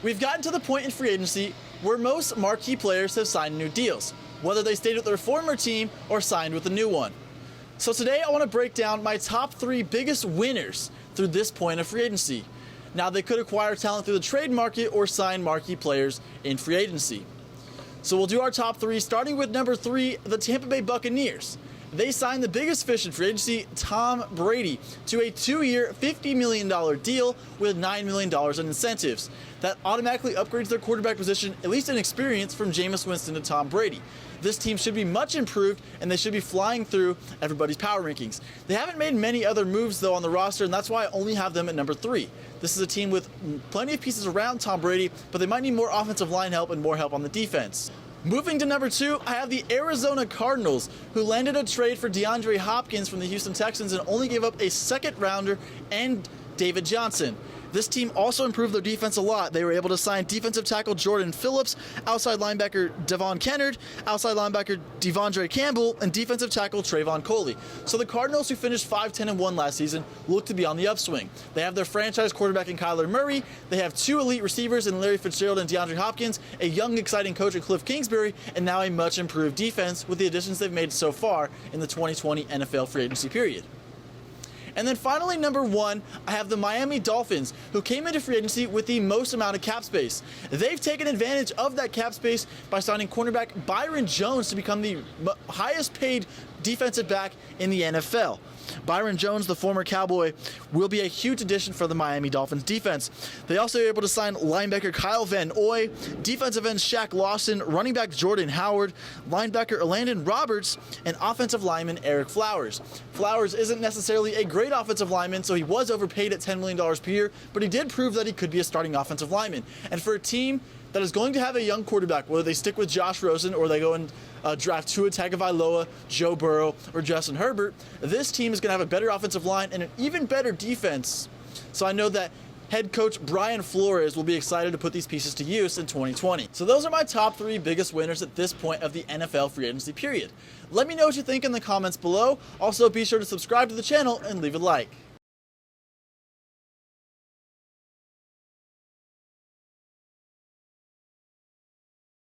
We've gotten to the point in free agency where most marquee players have signed new deals, whether they stayed with their former team or signed with a new one. So today I want to break down my top 3 biggest winners through this point of free agency. Now, they could acquire talent through the trade market or sign marquee players in free agency. So we'll do our top 3, starting with number 3, the Tampa Bay Buccaneers. They signed the biggest fish in free agency, Tom Brady, to a 2-year, $50 million deal with $9 million in incentives. That automatically upgrades their quarterback position, at least in experience, from Jameis Winston to Tom Brady. This team should be much improved, and they should be flying through everybody's power rankings. They haven't made many other moves, though, on the roster, and that's why I only have them at number 3. This is a team with plenty of pieces around Tom Brady, but they might need more offensive line help and more help on the defense. Moving to number 2, I have the Arizona Cardinals, who landed a trade for DeAndre Hopkins from the Houston Texans and only gave up a second rounder and David Johnson. This team also improved their defense a lot. They were able to sign defensive tackle Jordan Phillips, outside linebacker Devon Kennard, outside linebacker Devondre Campbell, and defensive tackle Trayvon Coley. So the Cardinals, who finished 5-10-1 last season, look to be on the upswing. They have their franchise quarterback in Kyler Murray. They have 2 elite receivers in Larry Fitzgerald and DeAndre Hopkins, a young, exciting coach in Cliff Kingsbury, and now a much improved defense with the additions they've made so far in the 2020 NFL free agency period. And then finally, number 1, I have the Miami Dolphins, who came into free agency with the most amount of cap space. They've taken advantage of that cap space by signing cornerback Byron Jones to become the highest paid defensive back in the NFL. Byron Jones, the former Cowboy, will be a huge addition for the Miami Dolphins defense. They also were able to sign linebacker Kyle Van Noy, defensive end Shaq Lawson, running back Jordan Howard, linebacker Landon Roberts, and offensive lineman Eric Flowers. Flowers isn't necessarily a great offensive lineman, so he was overpaid at $10 million per year, but he did prove that he could be a starting offensive lineman. And for a team that is going to have a young quarterback, whether they stick with Josh Rosen or they go and draft Tua Tagovailoa, Joe Burrow, or Justin Herbert, this team is going to have a better offensive line and an even better defense. So I know that head coach Brian Flores will be excited to put these pieces to use in 2020. So those are my top 3 biggest winners at this point of the NFL free agency period. Let me know what you think in the comments below. Also, be sure to subscribe to the channel and leave a like.